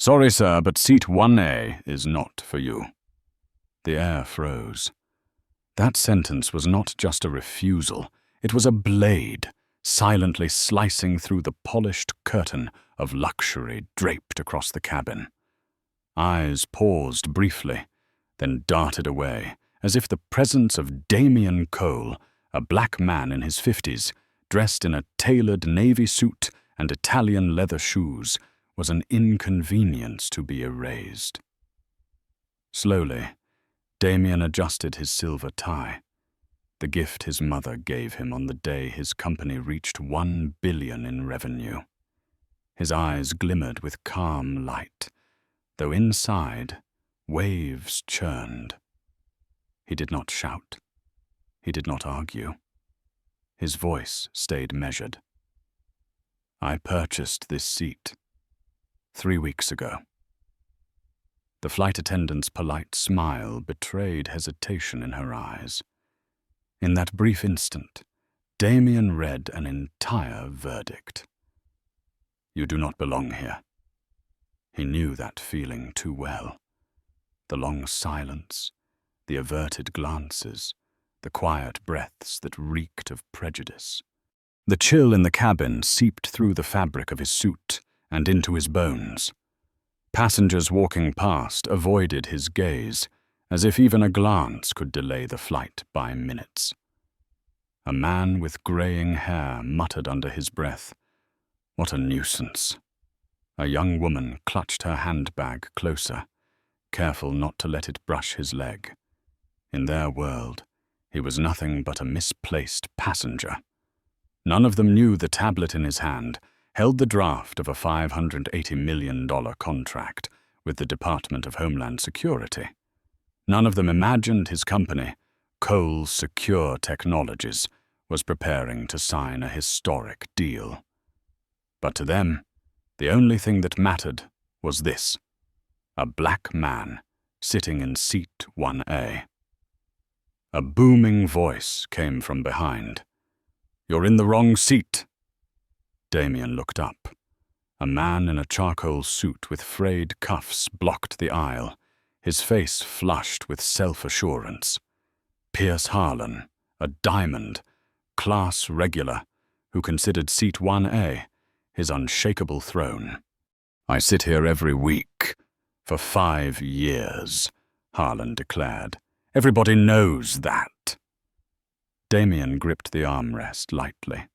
"Sorry, sir, but seat 1A is not for you." The air froze. That sentence was not just a refusal, it was a blade, silently slicing through the polished curtain of luxury draped across the cabin. Eyes paused briefly, then darted away, as if the presence of Damien Cole, a black man in his 50s, dressed in a tailored navy suit and Italian leather shoes, was an inconvenience to be erased. Slowly, Damien adjusted his silver tie, the gift his mother gave him on the day his company reached $1 billion in revenue. His eyes glimmered with calm light, though inside, waves churned. He did not shout. He did not argue. His voice stayed measured. "I purchased this seat 3 weeks ago." The flight attendant's polite smile betrayed hesitation in her eyes. In that brief instant, Damien read an entire verdict. "You do not belong here." He knew that feeling too well. The long silence, the averted glances, the quiet breaths that reeked of prejudice. The chill in the cabin seeped through the fabric of his suit and into his bones. Passengers walking past avoided his gaze, as if even a glance could delay the flight by minutes. A man with graying hair muttered under his breath, "What a nuisance." A young woman clutched her handbag closer, careful not to let it brush his leg. In their world, he was nothing but a misplaced passenger. None of them knew the tablet in his hand held the draft of a $580 million contract with the Department of Homeland Security. None of them imagined his company, Cole Secure Technologies, was preparing to sign a historic deal. But to them, the only thing that mattered was this: a black man sitting in seat 1A. A booming voice came from behind. "You're in the wrong seat." Damien looked up. A man in a charcoal suit with frayed cuffs blocked the aisle, his face flushed with self-assurance. Pierce Harlan, a diamond, class regular, who considered seat 1A his unshakable throne. "I sit here every week, for 5 years, Harlan declared. "Everybody knows that." Damien gripped the armrest lightly.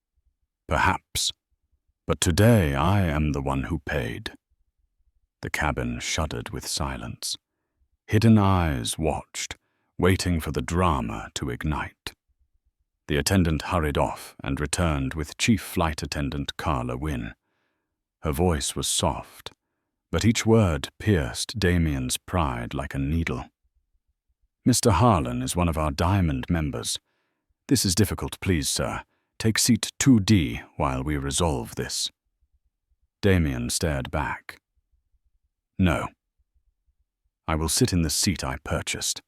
"Perhaps. But today I am the one who paid." The cabin shuddered with silence. Hidden eyes watched, waiting for the drama to ignite. The attendant hurried off and returned with Chief Flight Attendant Carla Wynne. Her voice was soft, but each word pierced Damien's pride like a needle. "Mr. Harlan is one of our Diamond members. This is difficult, please, sir. Take seat 2D while we resolve this." Damien stared back. "No. I will sit in the seat I purchased."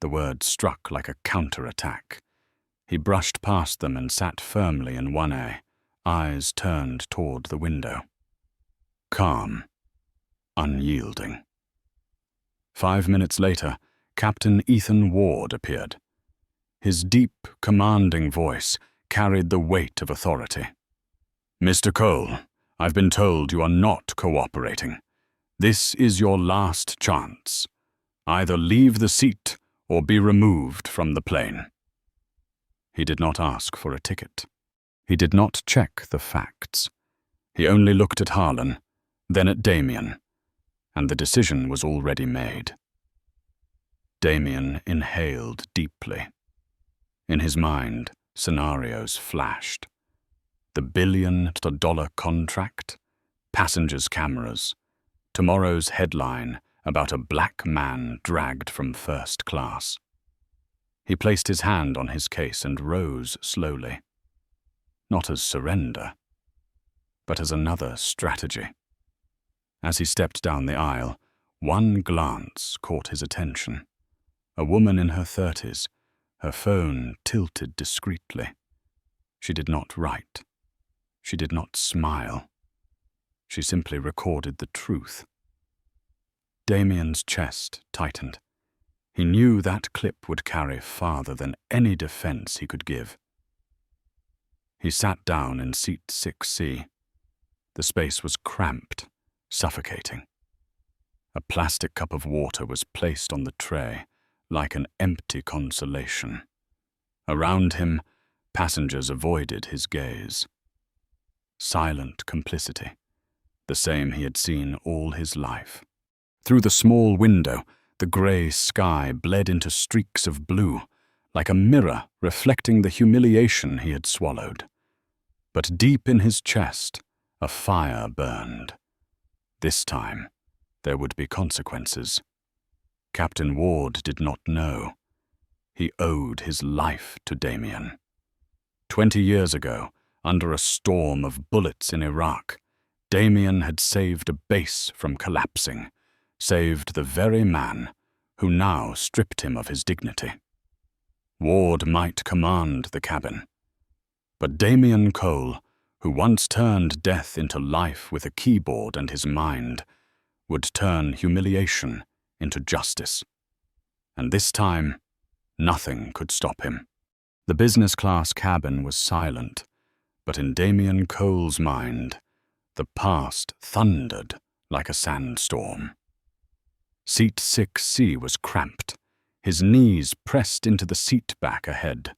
The word struck like a counterattack. He brushed past them and sat firmly in 1A, eyes turned toward the window. Calm, unyielding. 5 minutes later, Captain Ethan Ward appeared. His deep, commanding voice carried the weight of authority. "Mr. Cole, I've been told you are not cooperating. This is your last chance. Either leave the seat or be removed from the plane." He did not ask for a ticket. He did not check the facts. He only looked at Harlan, then at Damien, and the decision was already made. Damien inhaled deeply. In his mind, scenarios flashed. The billion-dollar contract, passengers' cameras, tomorrow's headline about a black man dragged from first class. He placed his hand on his case and rose slowly. Not as surrender, but as another strategy. As he stepped down the aisle, one glance caught his attention. A woman in her 30s, her phone tilted discreetly. She did not write. She did not smile. She simply recorded the truth. Damien's chest tightened. He knew that clip would carry farther than any defense he could give. He sat down in seat 6C. The space was cramped, suffocating. A plastic cup of water was placed on the tray, like an empty consolation. Around him, passengers avoided his gaze. Silent complicity, the same he had seen all his life. Through the small window, the grey sky bled into streaks of blue, like a mirror reflecting the humiliation he had swallowed. But deep in his chest, a fire burned. This time, there would be consequences. Captain Ward did not know. He owed his life to Damien. 20 years ago, under a storm of bullets in Iraq, Damien had saved a base from collapsing, saved the very man who now stripped him of his dignity. Ward might command the cabin, but Damien Cole, who once turned death into life with a keyboard and his mind, would turn humiliation into justice. And this time, nothing could stop him. The business-class cabin was silent, but in Damien Cole's mind, the past thundered like a sandstorm. Seat 6C was cramped, his knees pressed into the seat back ahead,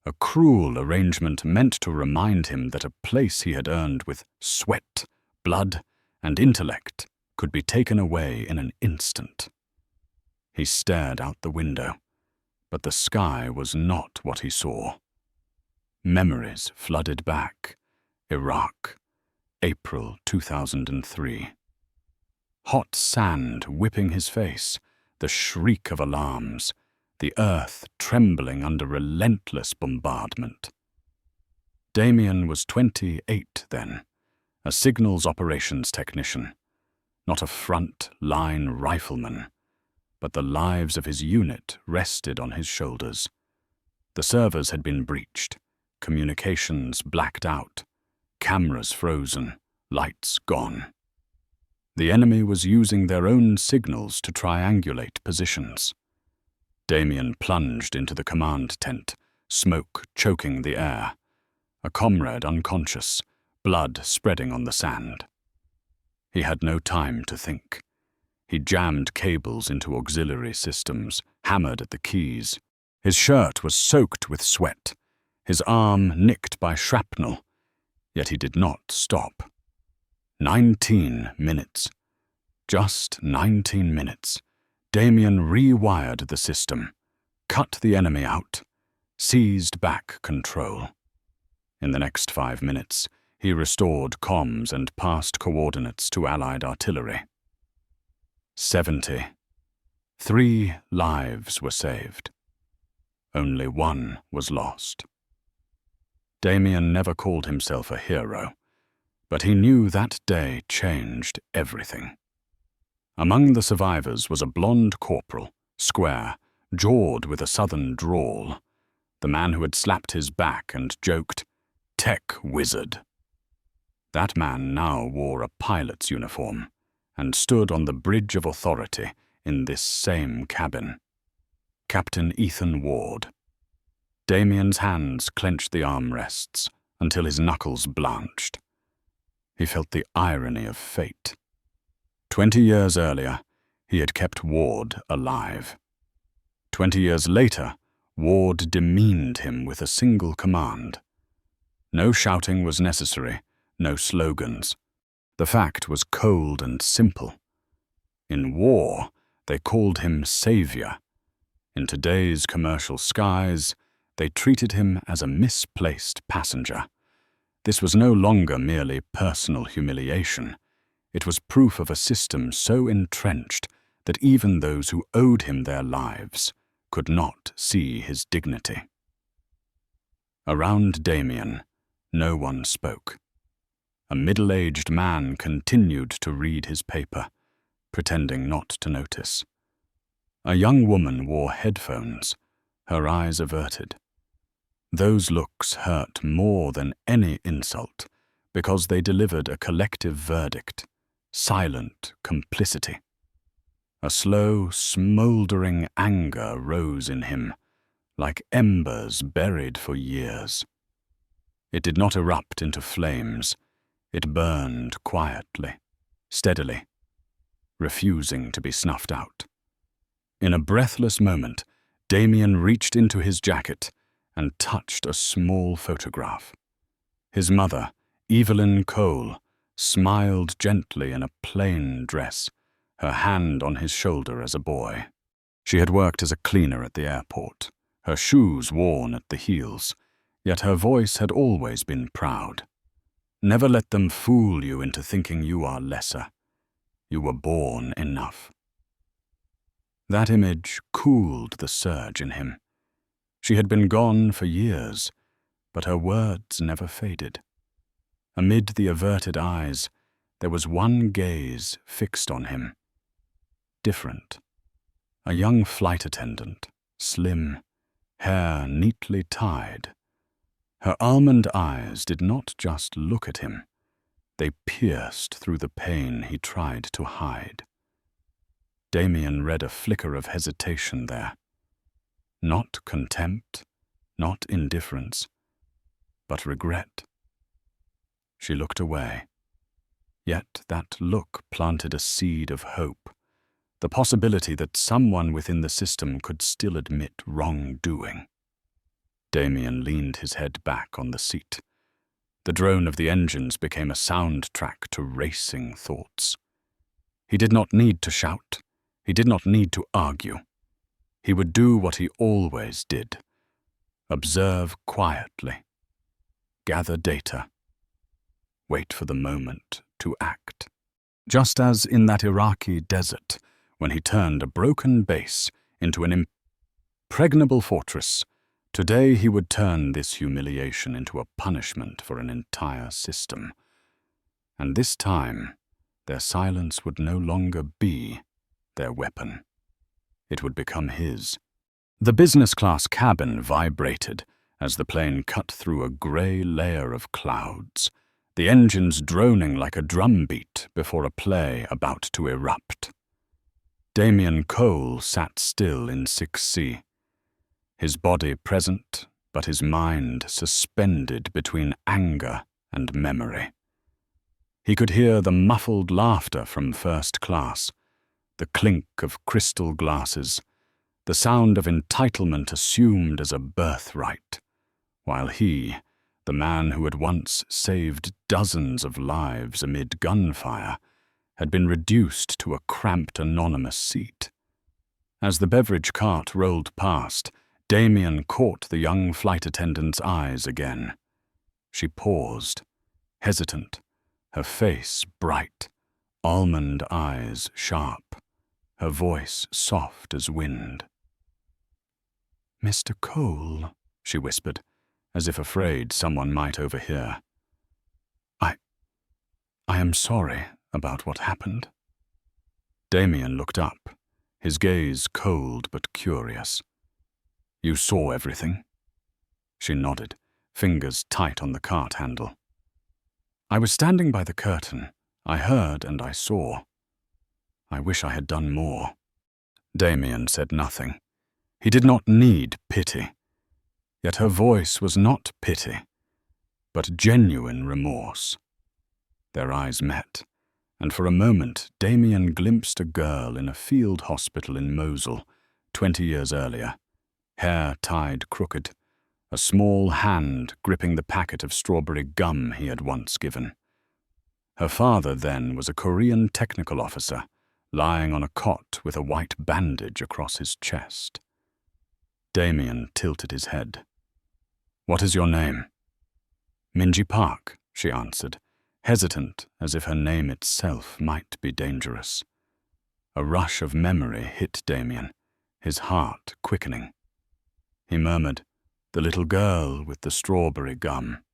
a cruel arrangement meant to remind him that a place he had earned with sweat, blood, and intellect could be taken away in an instant. He stared out the window, but the sky was not what he saw. Memories flooded back. Iraq, April 2003. Hot sand whipping his face, the shriek of alarms, the earth trembling under relentless bombardment. Damien was 28 then, a signals operations technician, not a front-line rifleman, but the lives of his unit rested on his shoulders. The servers had been breached, communications blacked out, cameras frozen, lights gone. The enemy was using their own signals to triangulate positions. Damien plunged into the command tent, smoke choking the air. A comrade unconscious, blood spreading on the sand. He had no time to think. He jammed cables into auxiliary systems, hammered at the keys. His shirt was soaked with sweat, his arm nicked by shrapnel, yet he did not stop. 19 minutes. Just 19 minutes. Damien rewired the system, cut the enemy out, seized back control. In the next 5 minutes, he restored comms and passed coordinates to Allied artillery. 70. 3 lives were saved. Only 1 was lost. Damien never called himself a hero, but he knew that day changed everything. Among the survivors was a blonde corporal, square, jawed with a southern drawl, the man who had slapped his back and joked, "Tech wizard." That man now wore a pilot's uniform and stood on the bridge of authority in this same cabin. Captain Ethan Ward. Damien's hands clenched the armrests until his knuckles blanched. He felt the irony of fate. 20 years earlier, he had kept Ward alive. 20 years later, Ward demeaned him with a single command. No shouting was necessary, no slogans. The fact was cold and simple. In war, they called him savior. In today's commercial skies, they treated him as a misplaced passenger. This was no longer merely personal humiliation. It was proof of a system so entrenched that even those who owed him their lives could not see his dignity. Around Damien, no one spoke. A middle-aged man continued to read his paper, pretending not to notice. A young woman wore headphones, her eyes averted. Those looks hurt more than any insult because they delivered a collective verdict, silent complicity. A slow, smouldering anger rose in him, like embers buried for years. It did not erupt into flames. It burned quietly, steadily, refusing to be snuffed out. In a breathless moment, Damien reached into his jacket and touched a small photograph. His mother, Evelyn Cole, smiled gently in a plain dress, her hand on his shoulder as a boy. She had worked as a cleaner at the airport, her shoes worn at the heels, yet her voice had always been proud. Never let them fool you into thinking you are lesser. You were born enough. That image cooled the surge in him. She had been gone for years, but her words never faded. Amid the averted eyes, there was one gaze fixed on him. Different. A young flight attendant, slim, hair neatly tied. Her almond eyes did not just look at him. They pierced through the pain he tried to hide. Damien read a flicker of hesitation there. Not contempt, not indifference, but regret. She looked away. Yet that look planted a seed of hope, the possibility that someone within the system could still admit wrongdoing. Damien leaned his head back on the seat. The drone of the engines became a soundtrack to racing thoughts. He did not need to shout. He did not need to argue. He would do what he always did. Observe quietly. Gather data. Wait for the moment to act. Just as in that Iraqi desert, when he turned a broken base into an impregnable fortress, today he would turn this humiliation into a punishment for an entire system. And this time, their silence would no longer be their weapon. It would become his. The business-class cabin vibrated as the plane cut through a grey layer of clouds, the engines droning like a drumbeat before a play about to erupt. Damien Cole sat still in 6C, his body present, but his mind suspended between anger and memory. He could hear the muffled laughter from first class, the clink of crystal glasses, the sound of entitlement assumed as a birthright, while he, the man who had once saved dozens of lives amid gunfire, had been reduced to a cramped anonymous seat. As the beverage cart rolled past, Damien caught the young flight attendant's eyes again. She paused, hesitant, her face bright, almond eyes sharp, her voice soft as wind. "Mr. Cole," she whispered, as if afraid someone might overhear. I am sorry about what happened." Damien looked up, his gaze cold but curious. "You saw everything?" She nodded, fingers tight on the cart handle. "I was standing by the curtain. I heard and I saw. I wish I had done more." Damien said nothing. He did not need pity. Yet her voice was not pity, but genuine remorse. Their eyes met, and for a moment Damien glimpsed a girl in a field hospital in Mosul, 20 years earlier, hair tied crooked, a small hand gripping the packet of strawberry gum he had once given. Her father then was a Korean technical officer, lying on a cot with a white bandage across his chest. Damien tilted his head. "What is your name?" "Minji Park," she answered, hesitant as if her name itself might be dangerous. A rush of memory hit Damien, his heart quickening. He murmured, "The little girl with the strawberry gum."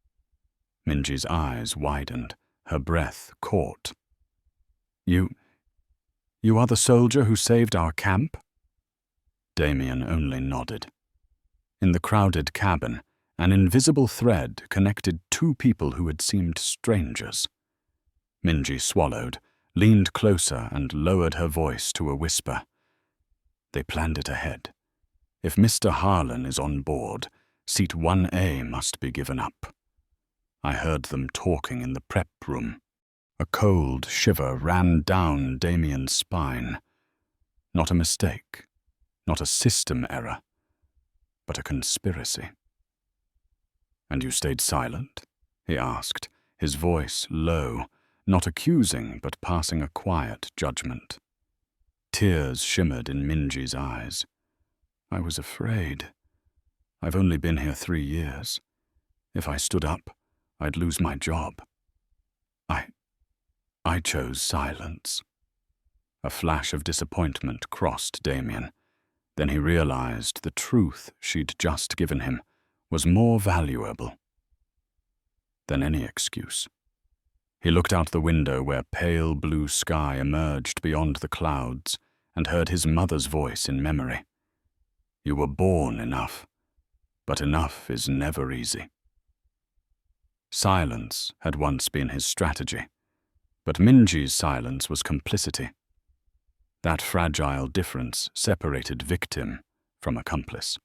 Minji's eyes widened, her breath caught. You are the soldier who saved our camp?" Damien only nodded. In the crowded cabin, an invisible thread connected two people who had seemed strangers. Minji swallowed, leaned closer and lowered her voice to a whisper. They planned it ahead. If Mr. Harlan is on board, seat 1A must be given up. I heard them talking in the prep room. A cold shiver ran down Damien's spine. Not a mistake, not a system error, but a conspiracy. "And you stayed silent?" he asked, his voice low, not accusing but passing a quiet judgment. Tears shimmered in Minji's eyes. "I was afraid. I've only been here 3 years. If I stood up, I'd lose my job. I chose silence." A flash of disappointment crossed Damien. Then he realized the truth she'd just given him was more valuable than any excuse. He looked out the window where pale blue sky emerged beyond the clouds and heard his mother's voice in memory. "You were born enough, but enough is never easy." Silence had once been his strategy, but Minji's silence was complicity. That fragile difference separated victim from accomplice.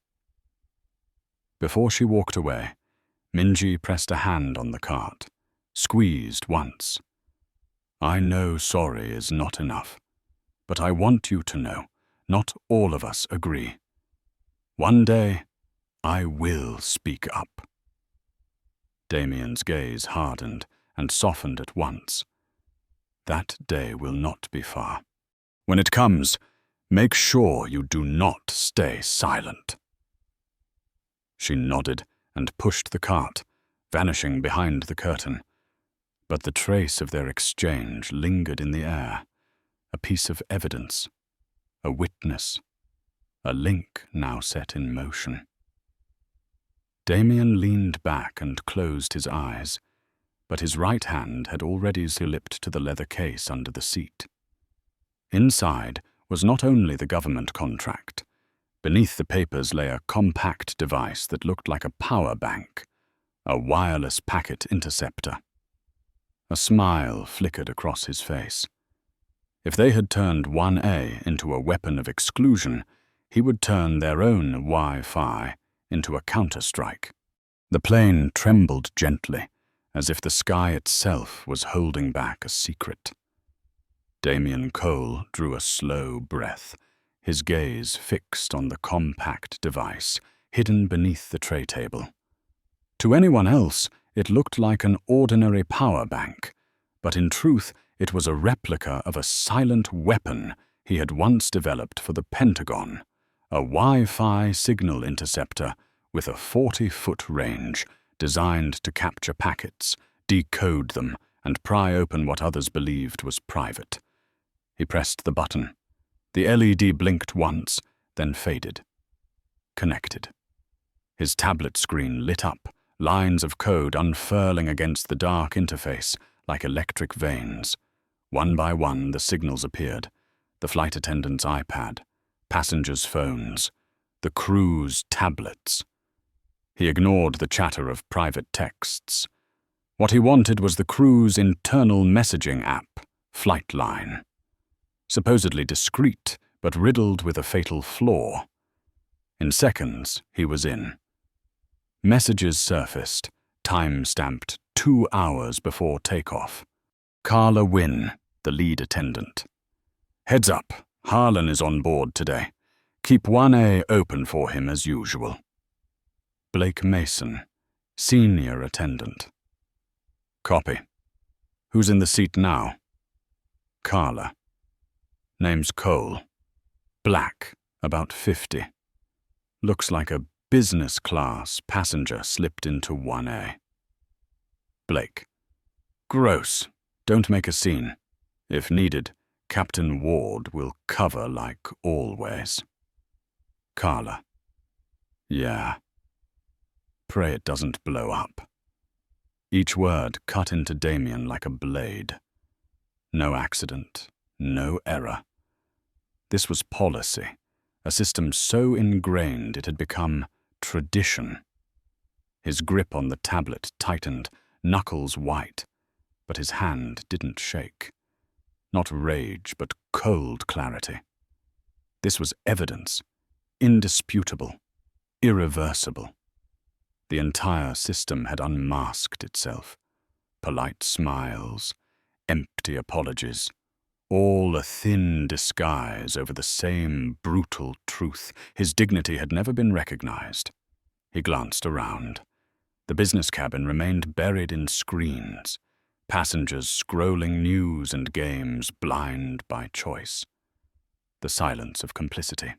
Before she walked away, Minji pressed a hand on the cart, squeezed once. "I know sorry is not enough, but I want you to know, not all of us agree. One day, I will speak up." Damien's gaze hardened and softened at once. That day will not be far. When it comes, make sure you do not stay silent. She nodded and pushed the cart, vanishing behind the curtain. But the trace of their exchange lingered in the air, a piece of evidence, a witness, a link now set in motion. Damien leaned back and closed his eyes, but his right hand had already slipped to the leather case under the seat. Inside was not only the government contract. Beneath the papers lay a compact device that looked like a power bank, a wireless packet interceptor. A smile flickered across his face. If they had turned 1A into a weapon of exclusion, he would turn their own Wi-Fi into a counterstrike. The plane trembled gently, as if the sky itself was holding back a secret. Damien Cole drew a slow breath, his gaze fixed on the compact device hidden beneath the tray table. To anyone else, it looked like an ordinary power bank, but in truth, it was a replica of a silent weapon he had once developed for the Pentagon, a Wi-Fi signal interceptor with a 40-foot range designed to capture packets, decode them, and pry open what others believed was private. He pressed the button. The LED blinked once, then faded. Connected. His tablet screen lit up, lines of code unfurling against the dark interface like electric veins. One by one, the signals appeared. The flight attendant's iPad, passengers' phones, the crew's tablets. He ignored the chatter of private texts. What he wanted was the crew's internal messaging app, Flightline. Supposedly discreet, but riddled with a fatal flaw. In seconds, he was in. Messages surfaced, time-stamped 2 hours before takeoff. Carla Wynn, the lead attendant. "Heads up, Harlan is on board today. Keep 1A open for him as usual." Blake Mason, senior attendant. "Copy. Who's in the seat now?" "Carla. Name's Cole. Black, about 50. Looks like a business class passenger slipped into 1A. Blake. Gross. Don't make a scene. If needed, Captain Ward will cover like always. Carla. Yeah. Pray it doesn't blow up. Each word cut into Damien like a blade. No accident, no error. This was policy, a system so ingrained it had become tradition. His grip on the tablet tightened, knuckles white, but his hand didn't shake. Not rage, but cold clarity. This was evidence, indisputable, irreversible. The entire system had unmasked itself. Polite smiles, empty apologies, all a thin disguise over the same brutal truth. His dignity had never been recognized. He glanced around. The business cabin remained buried in screens, passengers scrolling news and games, blind by choice. The silence of complicity.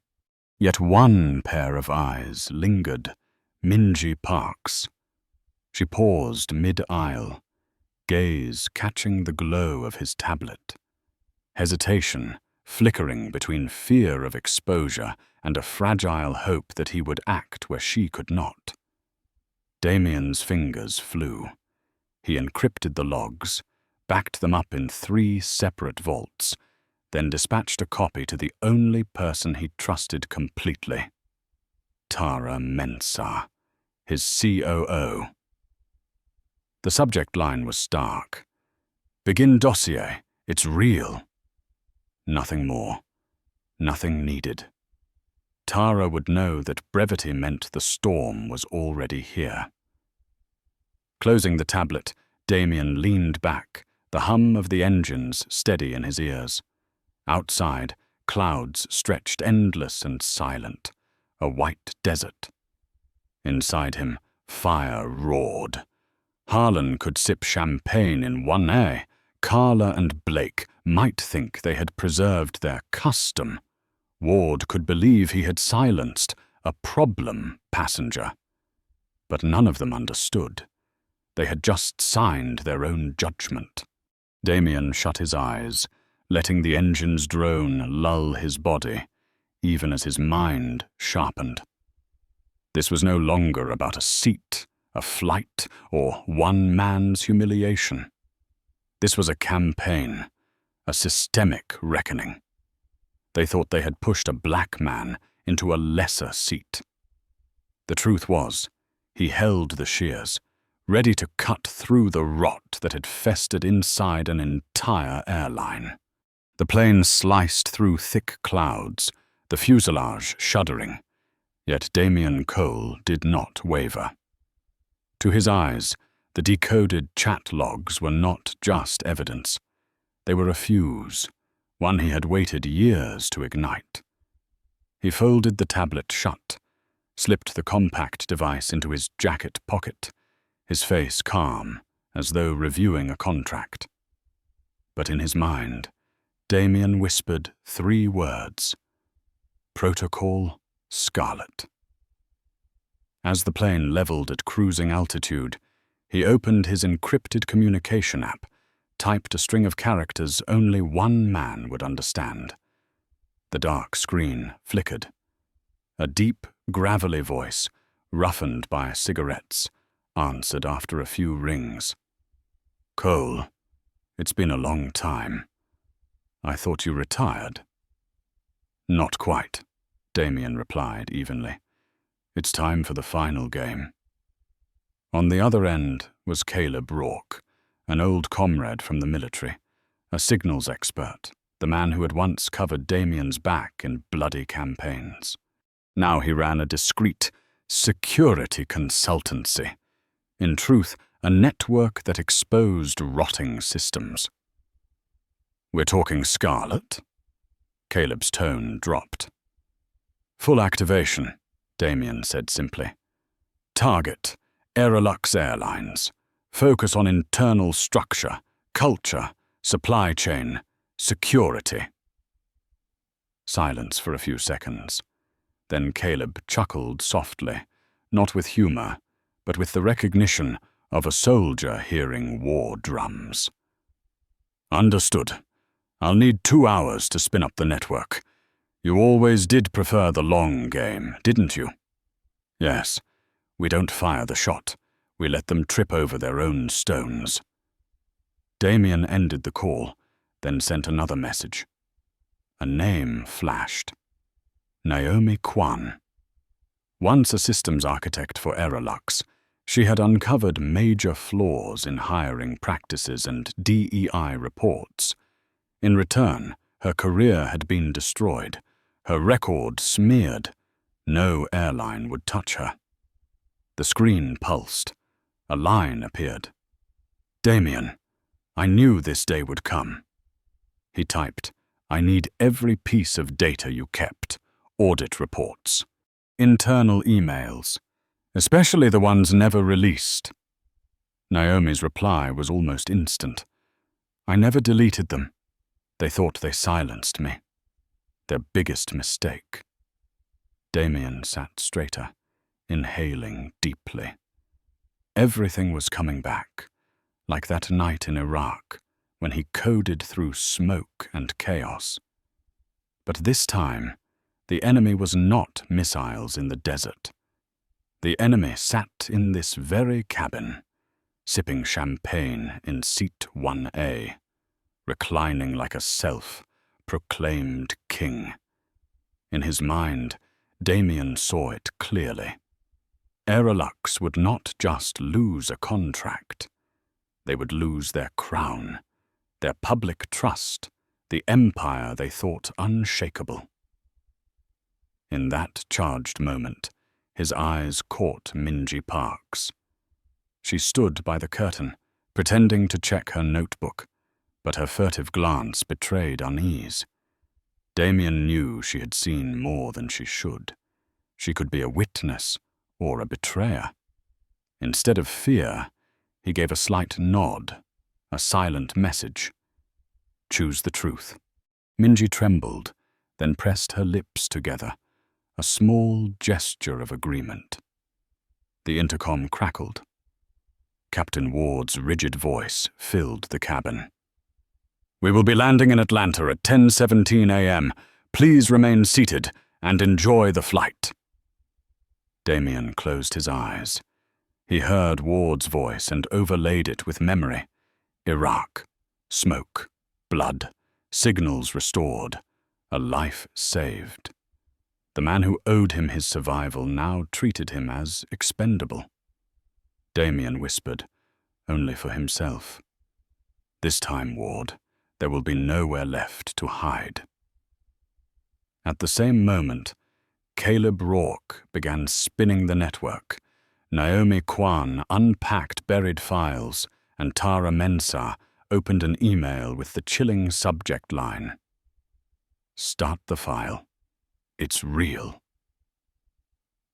Yet one pair of eyes lingered, Minji Park's. She paused mid-aisle, gaze catching the glow of his tablet. Hesitation flickering between fear of exposure and a fragile hope that he would act where she could not. Damien's fingers flew. He encrypted the logs, backed them up in 3 separate vaults, then dispatched a copy to the only person he trusted completely. Tara Mensah, his COO. The subject line was stark. "Begin dossier. It's real." Nothing more. Nothing needed. Tara would know that brevity meant the storm was already here. Closing the tablet, Damien leaned back, the hum of the engines steady in his ears. Outside, clouds stretched endless and silent, a white desert. Inside him, fire roared. Harlan could sip champagne in 1A. Carla and Blake might think they had preserved their custom. Ward could believe he had silenced a problem passenger. But none of them understood. They had just signed their own judgment. Damien shut his eyes, letting the engine's drone lull his body, even as his mind sharpened. This was no longer about a seat, a flight, or one man's humiliation. This was a campaign, a systemic reckoning. They thought they had pushed a black man into a lesser seat. The truth was, he held the shears, ready to cut through the rot that had festered inside an entire airline. The plane sliced through thick clouds, the fuselage shuddering, yet Damien Cole did not waver. To his eyes, the decoded chat logs were not just evidence. They were a fuse, one he had waited years to ignite. He folded the tablet shut, slipped the compact device into his jacket pocket, his face calm, as though reviewing a contract. But in his mind, Damien whispered 3 words: Protocol Scarlet. As the plane leveled at cruising altitude, he opened his encrypted communication app, typed a string of characters only one man would understand. The dark screen flickered. A deep, gravelly voice, roughened by cigarettes, answered after a few rings. "Cole, it's been a long time. I thought you retired." "Not quite," Damien replied evenly. "It's time for the final game." On the other end was Caleb Rourke, an old comrade from the military, a signals expert, the man who had once covered Damien's back in bloody campaigns. Now he ran a discreet security consultancy. In truth, a network that exposed rotting systems. "We're talking Scarlet?" Caleb's tone dropped. "Full activation," Damien said simply. "Target, Aerolux Airlines. Focus on internal structure, culture, supply chain, security." Silence for a few seconds. Then Caleb chuckled softly, not with humor, but with the recognition of a soldier hearing war drums. "Understood. I'll need 2 hours to spin up the network. You always did prefer the long game, didn't you?" "Yes. We don't fire the shot. We let them trip over their own stones." Damien ended the call, then sent another message. A name flashed. Naomi Kwan. Once a systems architect for Aerolux, she had uncovered major flaws in hiring practices and DEI reports. In return, her career had been destroyed, her record smeared. No airline would touch her. The screen pulsed. A line appeared. "Damien, I knew this day would come." He typed, "I need every piece of data you kept, audit reports, internal emails, especially the ones never released." Naomi's reply was almost instant. "I never deleted them. They thought they silenced me. Their biggest mistake." Damien sat straighter, inhaling deeply. Everything was coming back, like that night in Iraq when he coded through smoke and chaos. But this time, the enemy was not missiles in the desert. The enemy sat in this very cabin, sipping champagne in seat 1A, reclining like a self-proclaimed king. In his mind, Damien saw it clearly. Aerolux would not just lose a contract. They would lose their crown, their public trust, the empire they thought unshakable. In that charged moment, his eyes caught Minji Parks. She stood by the curtain, pretending to check her notebook, but her furtive glance betrayed unease. Damien knew she had seen more than she should. She could be a witness or a betrayer. Instead of fear, he gave a slight nod, a silent message. "Choose the truth." Minji trembled, then pressed her lips together, a small gesture of agreement. The intercom crackled. Captain Ward's rigid voice filled the cabin. "We will be landing in Atlanta at 10:17 a.m. Please remain seated and enjoy the flight." Damien closed his eyes. He heard Ward's voice and overlaid it with memory. Iraq, smoke, blood, signals restored, a life saved. The man who owed him his survival now treated him as expendable. Damien whispered, only for himself, "This time, Ward, there will be nowhere left to hide." At the same moment, Caleb Rourke began spinning the network. Naomi Kwan unpacked buried files, and Tara Mensah opened an email with the chilling subject line, "Start the file. It's real."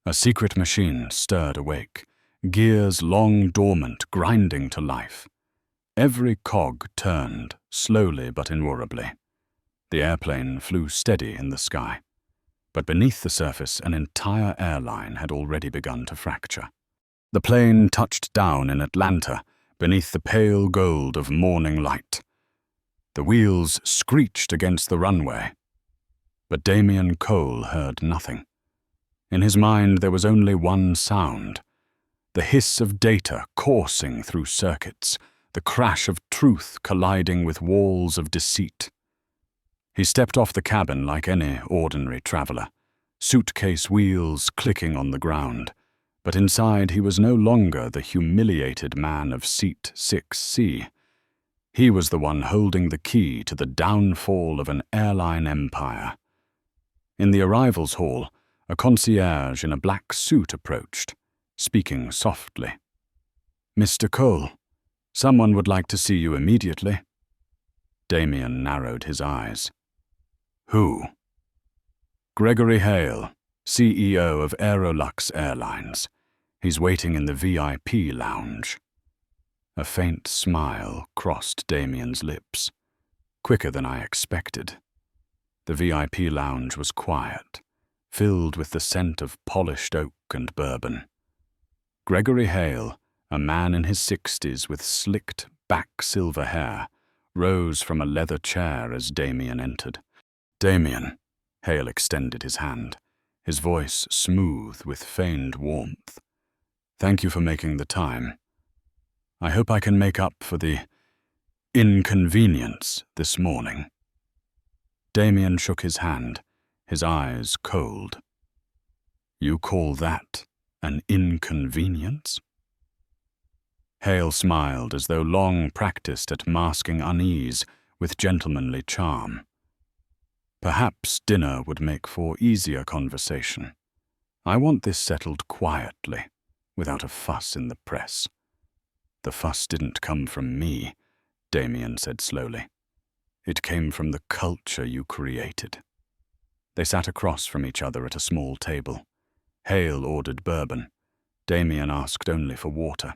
A secret machine stirred awake, gears long dormant grinding to life. Every cog turned, slowly but inexorably. The airplane flew steady in the sky. But beneath the surface, an entire airline had already begun to fracture. The plane touched down in Atlanta, beneath the pale gold of morning light. The wheels screeched against the runway. But Damien Cole heard nothing. In his mind there was only one sound, the hiss of data coursing through circuits, the crash of truth colliding with walls of deceit. He stepped off the cabin like any ordinary traveler, suitcase wheels clicking on the ground, but inside he was no longer the humiliated man of seat 6C. He was the one holding the key to the downfall of an airline empire. In the arrivals hall, a concierge in a black suit approached, speaking softly. "Mr. Cole, someone would like to see you immediately." Damien narrowed his eyes. "Who?" "Gregory Hale, CEO of Aerolux Airlines. He's waiting in the VIP lounge." A faint smile crossed Damien's lips, quicker than I expected. The VIP lounge was quiet, filled with the scent of polished oak and bourbon. Gregory Hale, a man in his 60s with slicked back silver hair, rose from a leather chair as Damien entered. "Damien," Hale extended his hand, his voice smooth with feigned warmth. "Thank you for making the time. I hope I can make up for the inconvenience this morning." Damien shook his hand, his eyes cold. "You call that an inconvenience?" Hale smiled as though long practiced at masking unease with gentlemanly charm. Perhaps dinner would make for easier conversation. I want this settled quietly, without a fuss in the press. The fuss didn't come from me, Damien said slowly. It came from the culture you created. They sat across from each other at a small table. Hale ordered bourbon. Damien asked only for water.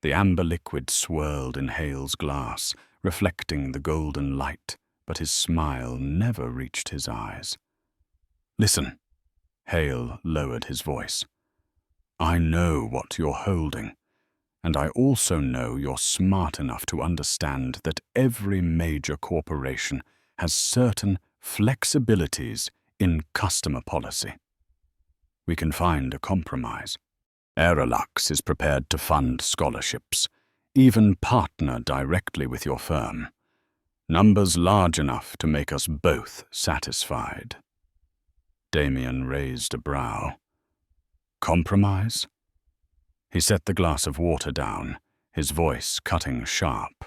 The amber liquid swirled in Hale's glass, reflecting the golden light, but his smile never reached his eyes. Listen, Hale lowered his voice. I know what you're holding, and I also know you're smart enough to understand that every major corporation has certain flexibilities in customer policy. We can find a compromise. Aerolux is prepared to fund scholarships, even partner directly with your firm. Numbers large enough to make us both satisfied. Damien raised a brow. Compromise? He set the glass of water down, his voice cutting sharp.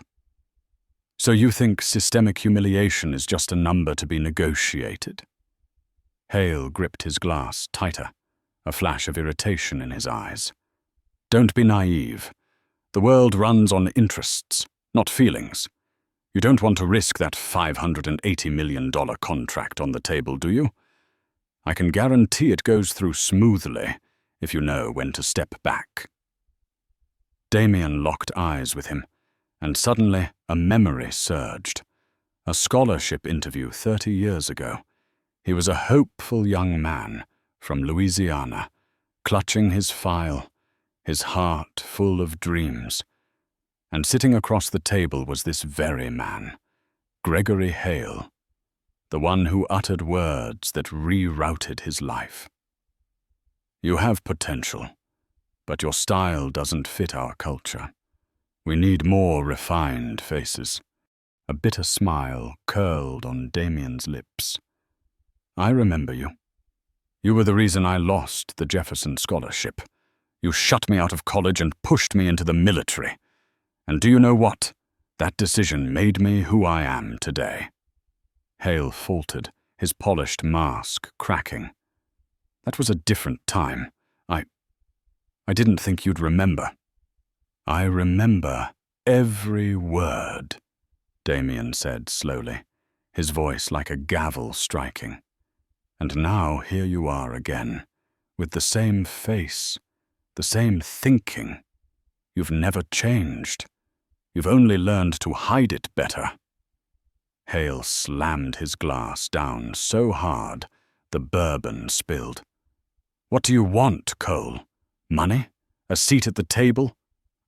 So you think systemic humiliation is just a number to be negotiated? Hale gripped his glass tighter, a flash of irritation in his eyes. Don't be naive. The world runs on interests, not feelings. You don't want to risk that $580 million contract on the table, do you? I can guarantee it goes through smoothly if you know when to step back. Damien locked eyes with him, and suddenly a memory surged. A scholarship interview 30 years ago. He was a hopeful young man from Louisiana, clutching his file, his heart full of dreams. And sitting across the table was this very man, Gregory Hale, the one who uttered words that rerouted his life. You have potential, but your style doesn't fit our culture. We need more refined faces. A bitter smile curled on Damien's lips. I remember you. You were the reason I lost the Jefferson Scholarship. You shut me out of college and pushed me into the military. And do you know what? That decision made me who I am today. Hale faltered, his polished mask cracking. That was a different time. I didn't think you'd remember. I remember every word, Damien said slowly, his voice like a gavel striking. And now here you are again, with the same face, the same thinking. You've never changed. You've only learned to hide it better. Hale slammed his glass down so hard, the bourbon spilled. What do you want, Cole? Money? A seat at the table?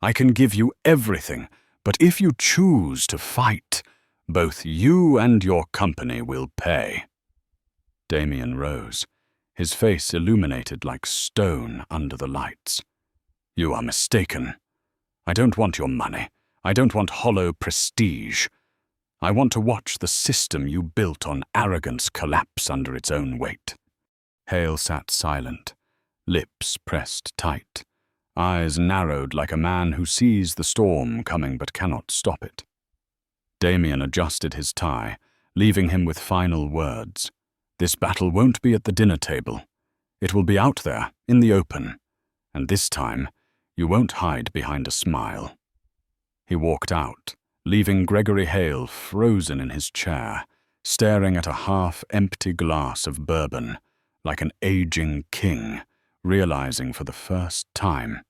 I can give you everything, but if you choose to fight, both you and your company will pay. Damien rose, his face illuminated like stone under the lights. You are mistaken. I don't want your money. I don't want hollow prestige. I want to watch the system you built on arrogance collapse under its own weight. Hale sat silent, lips pressed tight, eyes narrowed like a man who sees the storm coming but cannot stop it. Damien adjusted his tie, leaving him with final words. This battle won't be at the dinner table. It will be out there, in the open. And this time, you won't hide behind a smile. He walked out, leaving Gregory Hale frozen in his chair, staring at a half-empty glass of bourbon, like an aging king, realizing for the first time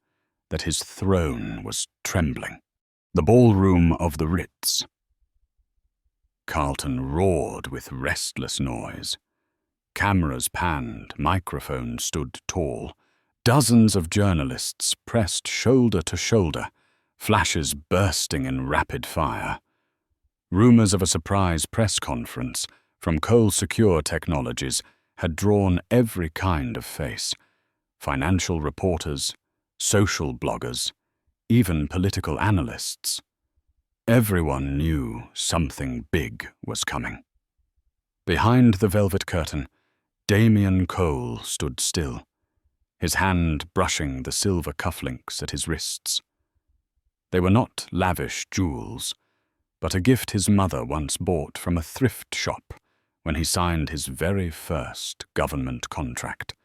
that his throne was trembling. The ballroom of the Ritz. Carlton roared with restless noise. Cameras panned, microphones stood tall. Dozens of journalists pressed shoulder to shoulder, flashes bursting in rapid fire. Rumors of a surprise press conference from Cole Secure Technologies had drawn every kind of face. Financial reporters, social bloggers, even political analysts. Everyone knew something big was coming. Behind the velvet curtain, Damien Cole stood still, his hand brushing the silver cufflinks at his wrists. They were not lavish jewels. but a gift his mother once bought from a thrift shop when he signed his very first government contract.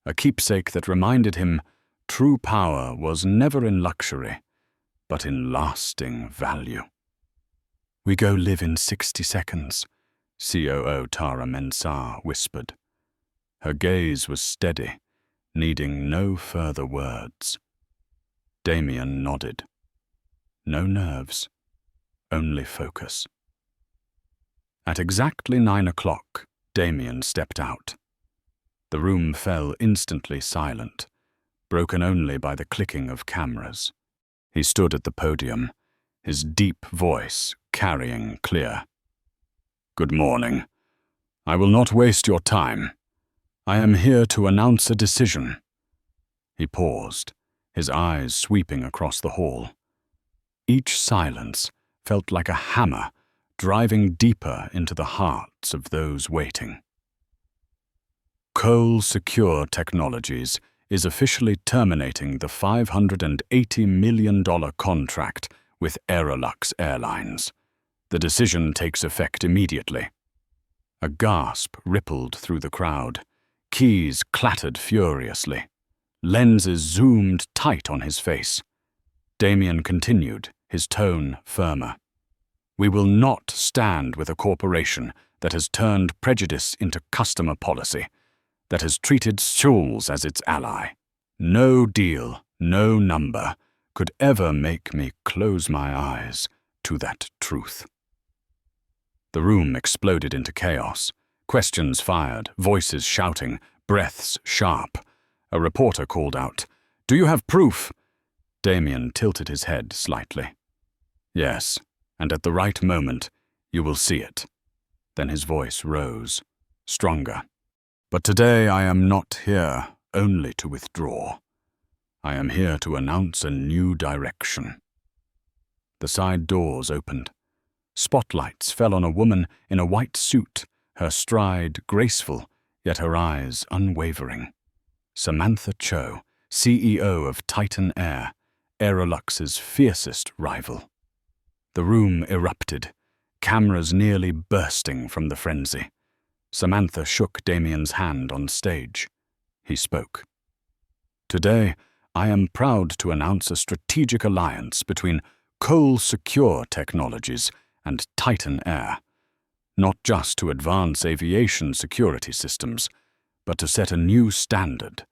A keepsake that reminded him true power was never in luxury, but in lasting value. "We go live in 60 seconds, COO Tara Mensah whispered. Her gaze was steady, needing no further words. Damien nodded. No nerves, only focus. At exactly 9 o'clock, Damien stepped out. The room fell instantly silent, broken only by the clicking of cameras. He stood at the podium, his deep voice carrying clear. "Good morning. I will not waste your time. I am here to announce a decision." He paused, his eyes sweeping across the hall. Each silence felt like a hammer driving deeper into the hearts of those waiting. Cole Secure Technologies is officially terminating the $580 million contract with Aerolux Airlines. The decision takes effect immediately. A gasp rippled through the crowd. Keys clattered furiously. Lenses zoomed tight on his face. Damien continued, his tone firmer. "We will not stand with a corporation that has turned prejudice into customer policy, that has treated schools as its ally. No deal, no number, could ever make me close my eyes to that truth." The room exploded into chaos. Questions fired, voices shouting, breaths sharp. A reporter called out, "Do you have proof?" Damien tilted his head slightly. "Yes, and at the right moment, you will see it." Then his voice rose, stronger. "But today I am not here only to withdraw. I am here to announce a new direction." The side doors opened. Spotlights fell on a woman in a white suit, her stride graceful, yet her eyes unwavering. Samantha Cho, CEO of Titan Air, Aerolux's fiercest rival. The room erupted, cameras nearly bursting from the frenzy. Samantha shook Damien's hand on stage. He spoke. "Today, I am proud to announce a strategic alliance between Cole Secure Technologies and Titan Air, not just to advance aviation security systems, but to set a new standard,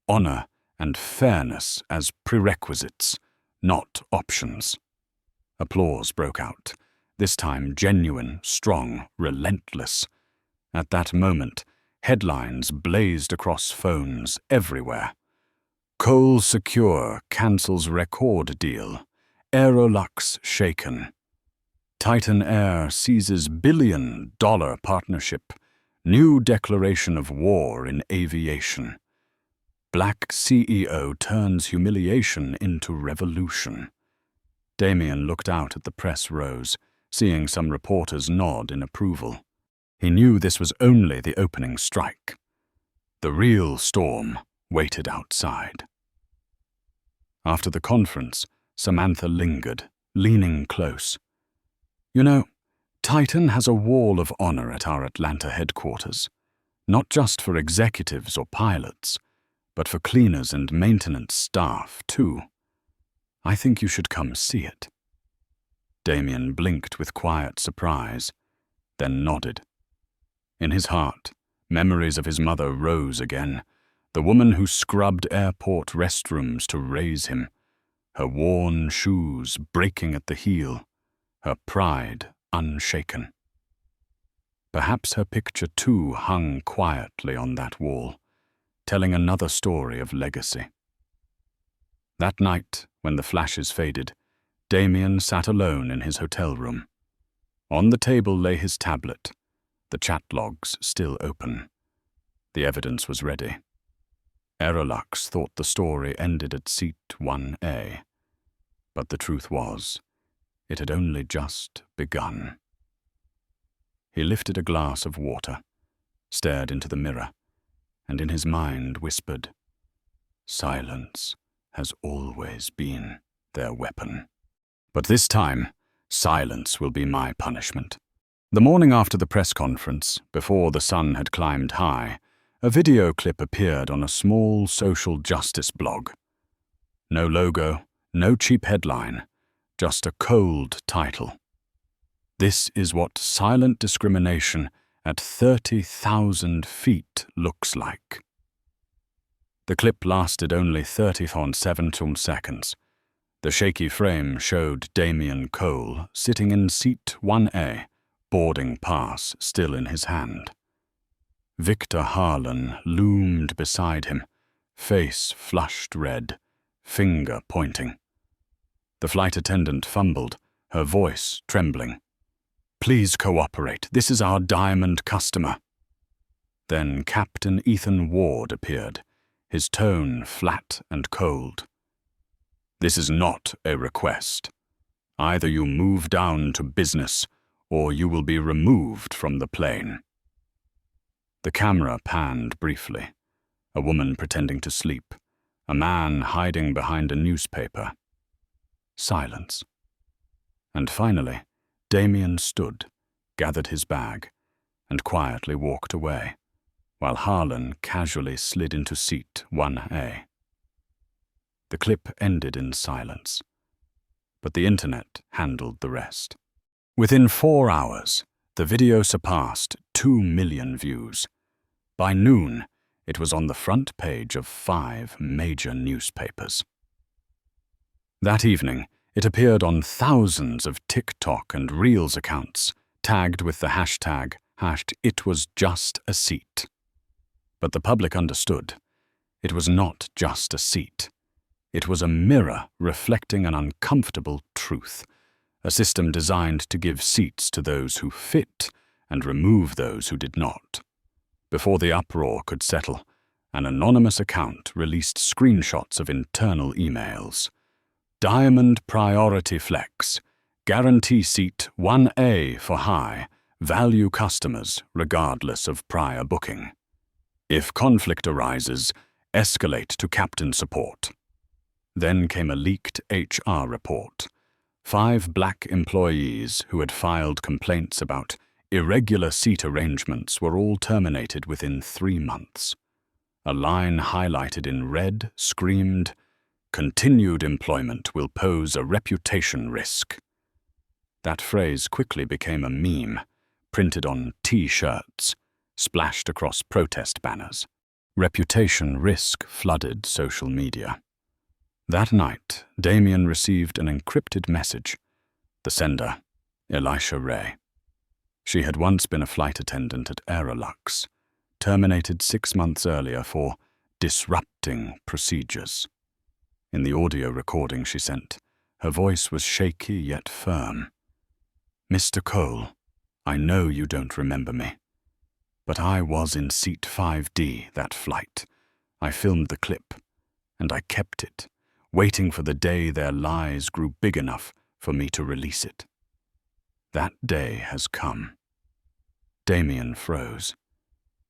honor and fairness as prerequisites, not options." Applause broke out, this time genuine, strong, relentless. At that moment, headlines blazed across phones everywhere. Cole Secure cancels record deal. Aerolux shaken. Titan Air seizes billion-dollar partnership. New declaration of war in aviation. Black CEO turns humiliation into revolution. Damien looked out at the press rows, seeing some reporters nod in approval. He knew this was only the opening strike. The real storm waited outside. After the conference, Samantha lingered, leaning close. "You know, Titan has a wall of honor at our Atlanta headquarters, not just for executives or pilots, but for cleaners and maintenance staff, too. I think you should come see it." Damien blinked with quiet surprise, then nodded. In his heart, memories of his mother rose again, the woman who scrubbed airport restrooms to raise him, her worn shoes breaking at the heel, her pride unshaken. Perhaps her picture too hung quietly on that wall, telling another story of legacy. That night, when the flashes faded, Damien sat alone in his hotel room. On the table lay his tablet, the chat logs still open. The evidence was ready. Aerolux thought the story ended at seat 1A, but the truth was, it had only just begun. He lifted a glass of water, stared into the mirror, and in his mind whispered, "Silence has always been their weapon." But this time, Silence will be my punishment. The morning after the press conference, before the sun had climbed high, a video clip appeared on a small social justice blog. No logo, no cheap headline, just a cold title. This is what silent discrimination at 30,000 feet looks like. The clip lasted only 37 seconds. The shaky frame showed Damien Cole sitting in seat 1A, boarding pass still in his hand. Victor Harlan loomed beside him, face flushed red, finger pointing. The flight attendant fumbled, her voice trembling. "Please cooperate. This is our diamond customer." Then Captain Ethan Ward appeared, his tone flat and cold. "This is not a request. Either you move down to business, or you will be removed from the plane." The camera panned briefly. A woman pretending to sleep, a man hiding behind a newspaper. Silence. And finally, Damien stood, gathered his bag, and quietly walked away, while Harlan casually slid into seat 1A. The clip ended in silence, but the internet handled the rest. Within 4 hours, the video surpassed 2 million views. By noon, it was on the front page of 5 major newspapers. That evening, it appeared on thousands of TikTok and Reels accounts, tagged with the hashtag #ItWasJustASeat. But the public understood. It was not just a seat. It was a mirror reflecting an uncomfortable truth, a system designed to give seats to those who fit and remove those who did not. Before the uproar could settle, an anonymous account released screenshots of internal emails. "Diamond Priority Flex. Guarantee seat 1A for high, value customers regardless of prior booking. If conflict arises, escalate to captain support." Then came a leaked HR report. 5 black employees who had filed complaints about irregular seat arrangements were all terminated within 3 months. A line highlighted in red screamed, "Continued employment will pose a reputation risk." That phrase quickly became a meme, printed on T-shirts, splashed across protest banners. Reputation risk flooded social media. That night, Damien received an encrypted message. The sender, Elisha Ray. She had once been a flight attendant at Aerolux, terminated 6 months earlier for disrupting procedures. In the audio recording she sent, her voice was shaky yet firm. "Mr. Cole, I know you don't remember me, but I was in seat 5D that flight. I filmed the clip, and I kept it, waiting for the day their lies grew big enough for me to release it. That day has come." Damien froze.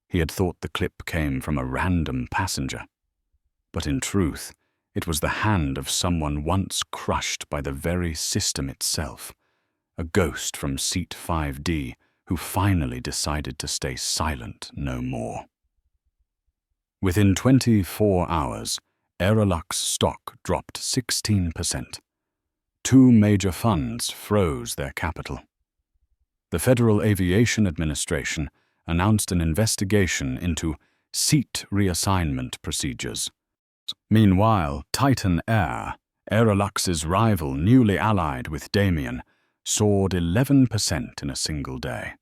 He had thought the clip came from a random passenger, but in truth, it was the hand of someone once crushed by the very system itself, a ghost from seat 5D who finally decided to stay silent no more. Within 24 hours, Aerolux stock dropped 16%. 2 major funds froze their capital. The Federal Aviation Administration announced an investigation into seat reassignment procedures. Meanwhile, Titan Air, Aerolux's rival newly allied with Damien, soared 11% in a single day.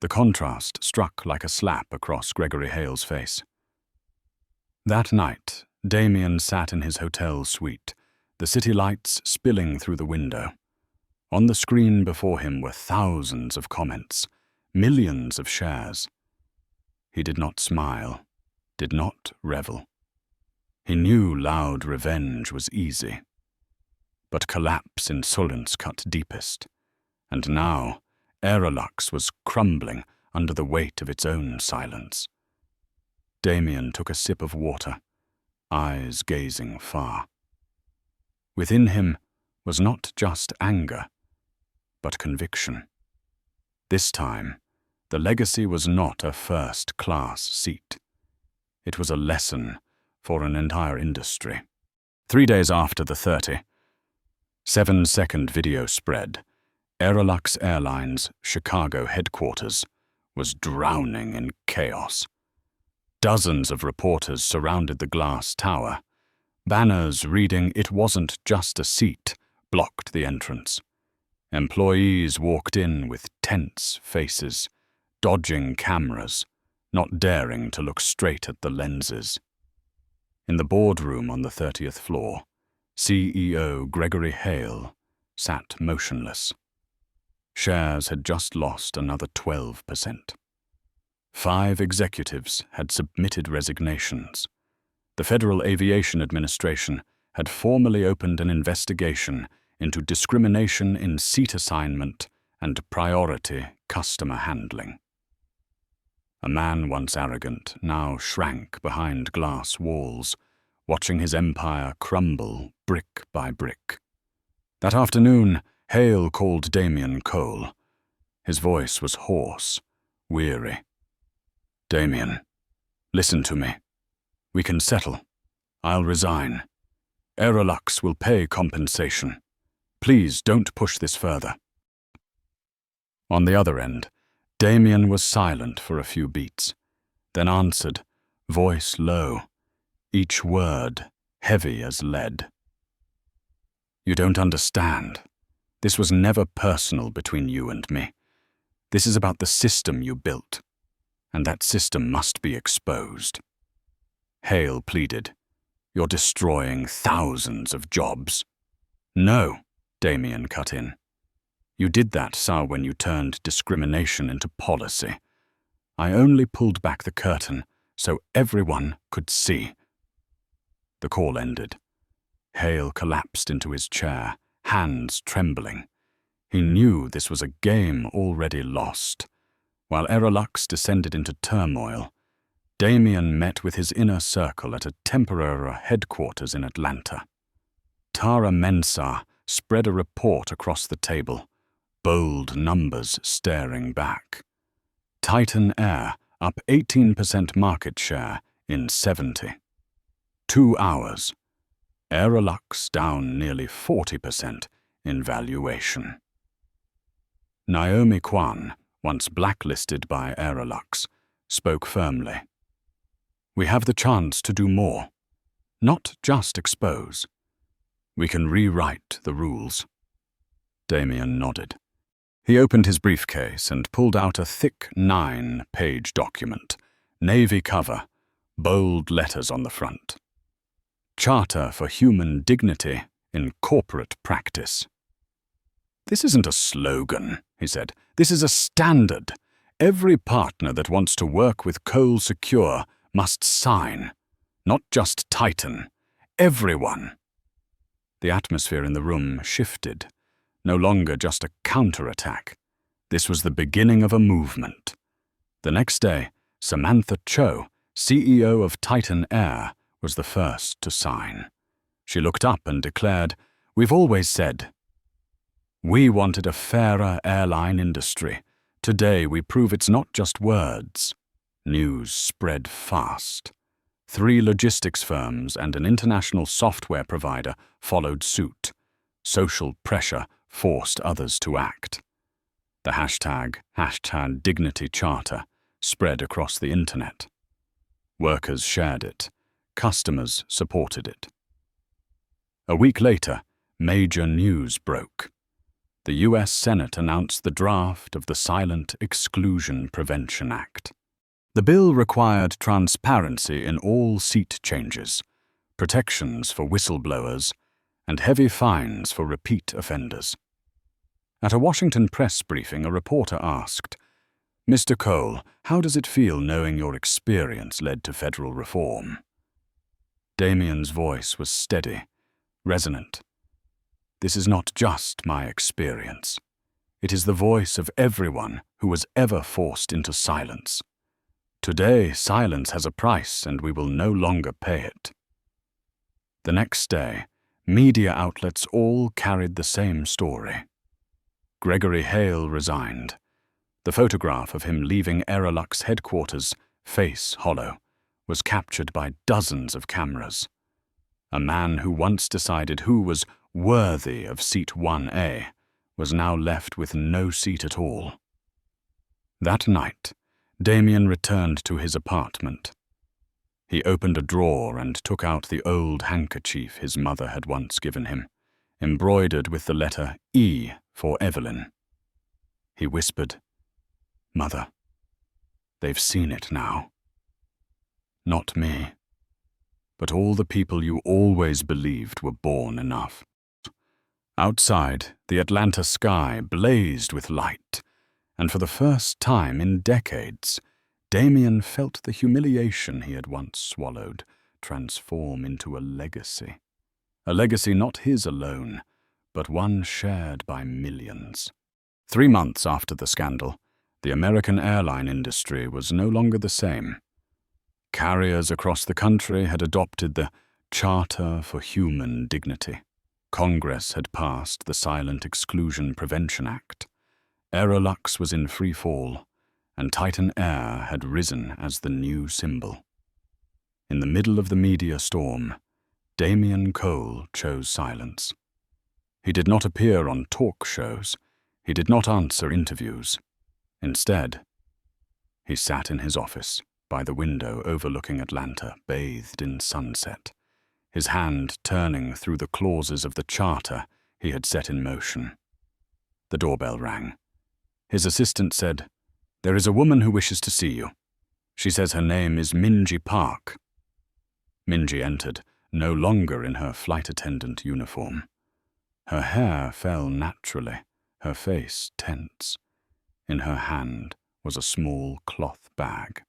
The contrast struck like a slap across Gregory Hale's face. That night, Damien sat in his hotel suite, the city lights spilling through the window. On the screen before him were thousands of comments, millions of shares. He did not smile, did not revel. He knew loud revenge was easy. But collapse insolence cut deepest, and now Aerolux was crumbling under the weight of its own silence. Damien took a sip of water, eyes gazing far. Within him was not just anger, but conviction. This time, the legacy was not a first-class seat. It was a lesson for an entire industry. 3 days after the 7-second video spread, Aerolux Airlines' Chicago headquarters was drowning in chaos. Dozens of reporters surrounded the glass tower. Banners reading "It wasn't just a seat" blocked the entrance. Employees walked in with tense faces, dodging cameras, not daring to look straight at the lenses. In the boardroom on the 30th floor, CEO Gregory Hale sat motionless. Shares had just lost another 12%. 5 executives had submitted resignations. The Federal Aviation Administration had formally opened an investigation into discrimination in seat assignment and priority customer handling. A man once arrogant now shrank behind glass walls, watching his empire crumble brick by brick. That afternoon, Hale called Damien Cole. His voice was hoarse, weary. "Damien, listen to me. We can settle. I'll resign. Aerolux will pay compensation. Please don't push this further." On the other end, Damien was silent for a few beats, then answered, voice low, each word heavy as lead. "You don't understand. This was never personal between you and me. This is about the system you built, and that system must be exposed." Hale pleaded, "You're destroying thousands of jobs." "No," Damien cut in. "You did that, sir, when you turned discrimination into policy. I only pulled back the curtain so everyone could see." The call ended. Hale collapsed into his chair, hands trembling. He knew this was a game already lost. While Aerolux descended into turmoil, Damien met with his inner circle at a temporary headquarters in Atlanta. Tara Mensah spread a report across the table, bold numbers staring back. Titan Air up 18% market share in 70. 2 hours. Aerolux down nearly 40% in valuation. Naomi Kwan, once blacklisted by Aerolux, spoke firmly. "We have the chance to do more, not just expose. We can rewrite the rules." Damien nodded. He opened his briefcase and pulled out a thick 9-page document, navy cover, bold letters on the front. "Charter for Human Dignity in Corporate Practice." "This isn't a slogan," he said. "This is a standard. Every partner that wants to work with Cole Secure must sign. Not just Titan. Everyone." The atmosphere in the room shifted. No longer just a counterattack. This was the beginning of a movement. The next day, Samantha Cho, CEO of Titan Air, was the first to sign. She looked up and declared, "We've always said, we wanted a fairer airline industry. Today we prove it's not just words." News spread fast. 3 logistics firms and an international software provider followed suit. Social pressure forced others to act. The hashtag Dignity Charter spread across the internet. Workers shared it. Customers supported it. A week later, major news broke. The U.S. Senate announced the draft of the Silent Exclusion Prevention Act. The bill required transparency in all seat changes, protections for whistleblowers, and heavy fines for repeat offenders. At a Washington press briefing, a reporter asked, "Mr. Cole, how does it feel knowing your experience led to federal reform?" Damien's voice was steady, resonant. "This is not just my experience. It is the voice of everyone who was ever forced into silence. Today, silence has a price, and we will no longer pay it." The next day, media outlets all carried the same story. Gregory Hale resigned. The photograph of him leaving Aerolux headquarters, face hollow, was captured by dozens of cameras. A man who once decided who was worthy of seat 1A was now left with no seat at all. That night, Damien returned to his apartment. He opened a drawer and took out the old handkerchief his mother had once given him, embroidered with the letter E for Evelyn. He whispered, "Mother, they've seen it now. Not me, but all the people you always believed were born enough." Outside, the Atlanta sky blazed with light, and for the first time in decades, Damien felt the humiliation he had once swallowed transform into a legacy. A legacy not his alone, but one shared by millions. 3 months after the scandal, the American airline industry was no longer the same. Carriers across the country had adopted the Charter for Human Dignity. Congress had passed the Silent Exclusion Prevention Act. Aerolux was in free fall, and Titan Air had risen as the new symbol. In the middle of the media storm, Damien Cole chose silence. He did not appear on talk shows. He did not answer interviews. Instead, he sat in his office, by the window overlooking Atlanta, bathed in sunset, his hand turning through the clauses of the charter he had set in motion. The doorbell rang. His assistant said, "There is a woman who wishes to see you. She says her name is Minji Park." Minji entered, no longer in her flight attendant uniform. Her hair fell naturally, her face tense. In her hand was a small cloth bag.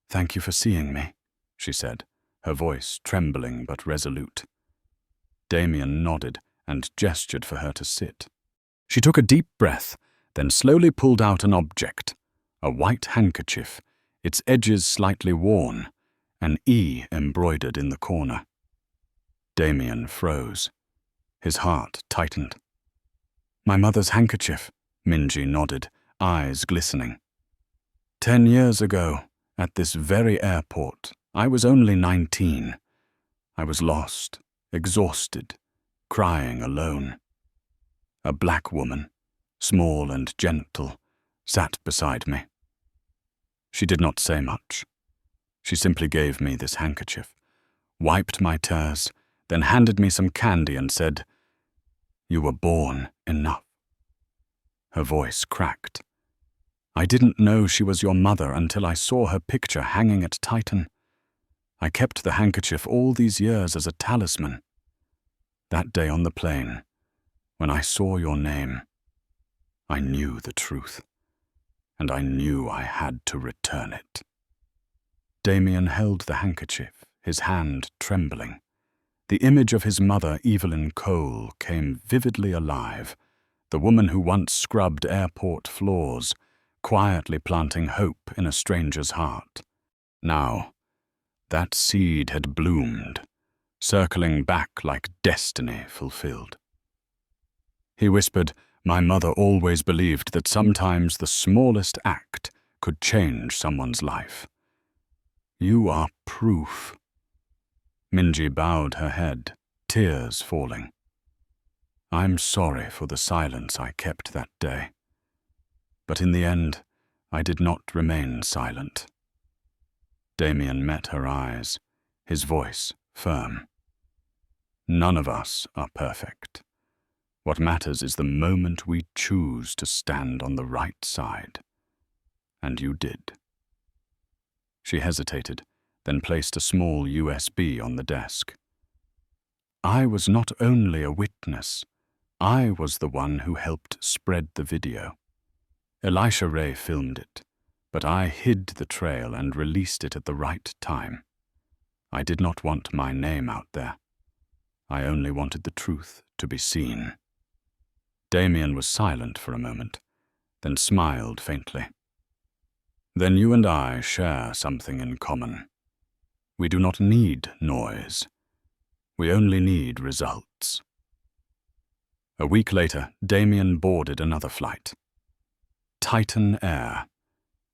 "Thank you for seeing me," she said, her voice trembling but resolute. Damien nodded and gestured for her to sit. She took a deep breath, then slowly pulled out an object, a white handkerchief, its edges slightly worn, an E embroidered in the corner. Damien froze. His heart tightened. "My mother's handkerchief," Minji nodded, eyes glistening. 10 years ago, at this very airport, I was only 19. I was lost, exhausted, crying alone. A black woman, small and gentle, sat beside me. She did not say much. She simply gave me this handkerchief, wiped my tears, then handed me some candy and said, "You were born enough." Her voice cracked. "I didn't know she was your mother until I saw her picture hanging at Titan. I kept the handkerchief all these years as a talisman. That day on the plane, when I saw your name, I knew the truth, and I knew I had to return it." Damien held the handkerchief, his hand trembling. The image of his mother, Evelyn Cole, came vividly alive, the woman who once scrubbed airport floors, quietly planting hope in a stranger's heart. Now, that seed had bloomed, circling back like destiny fulfilled. He whispered, "My mother always believed that sometimes the smallest act could change someone's life. You are proof." Minji bowed her head, tears falling. "I'm sorry for the silence I kept that day. But in the end, I did not remain silent." Damien met her eyes, his voice firm. "None of us are perfect. What matters is the moment we choose to stand on the right side. And you did." She hesitated, then placed a small USB on the desk. "I was not only a witness, I was the one who helped spread the video. Elisha Ray filmed it, but I hid the trail and released it at the right time. I did not want my name out there. I only wanted the truth to be seen." Damien was silent for a moment, then smiled faintly. "Then you and I share something in common. We do not need noise. We only need results." A week later, Damien boarded another flight. Titan Air.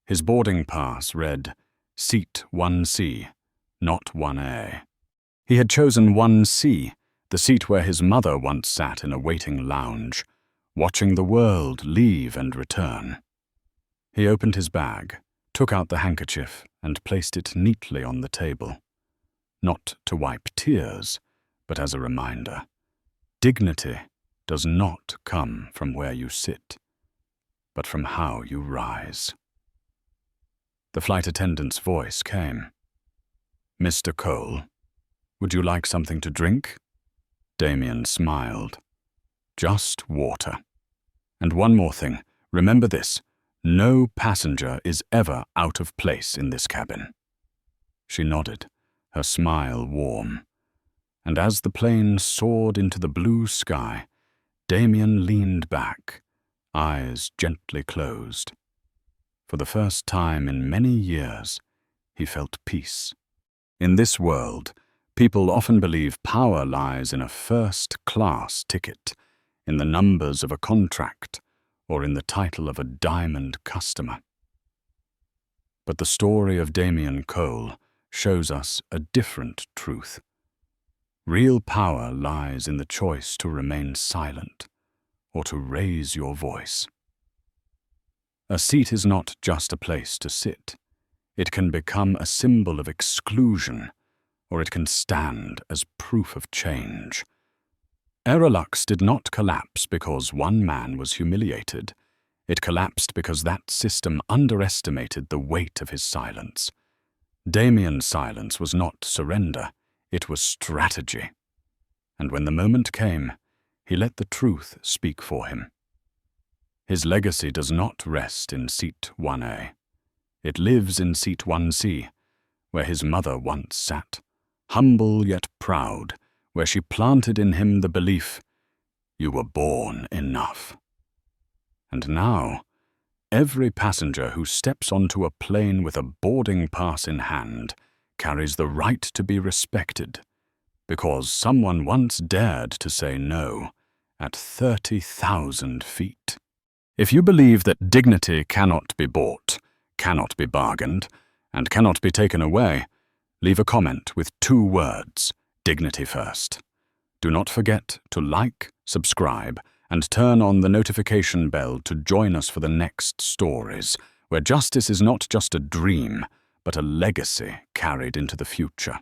His boarding pass read, Seat 1C, not 1A. He had chosen 1C, the seat where his mother once sat in a waiting lounge, watching the world leave and return. He opened his bag, took out the handkerchief, and placed it neatly on the table. Not to wipe tears, but as a reminder. Dignity does not come from where you sit, but from how you rise. The flight attendant's voice came. "Mr. Cole, would you like something to drink?" Damien smiled. "Just water. And one more thing, remember this, no passenger is ever out of place in this cabin." She nodded, her smile warm. And as the plane soared into the blue sky, Damien leaned back, eyes gently closed. For the first time in many years, he felt peace. In this world, people often believe power lies in a first-class ticket, in the numbers of a contract, or in the title of a diamond customer. But the story of Damien Cole shows us a different truth. Real power lies in the choice to remain silent, or to raise your voice. A seat is not just a place to sit. It can become a symbol of exclusion, or it can stand as proof of change. Aerolux did not collapse because one man was humiliated. It collapsed because that system underestimated the weight of his silence. Damien's silence was not surrender, it was strategy. And when the moment came, he let the truth speak for him. His legacy does not rest in seat 1A. It lives in seat 1C, where his mother once sat, humble yet proud, where she planted in him the belief, you were born enough. And now, every passenger who steps onto a plane with a boarding pass in hand carries the right to be respected, because someone once dared to say no at 30,000 feet. If you believe that dignity cannot be bought, cannot be bargained, and cannot be taken away, leave a comment with 2 words, dignity first. Do not forget to like, subscribe, and turn on the notification bell to join us for the next stories, where justice is not just a dream, but a legacy carried into the future.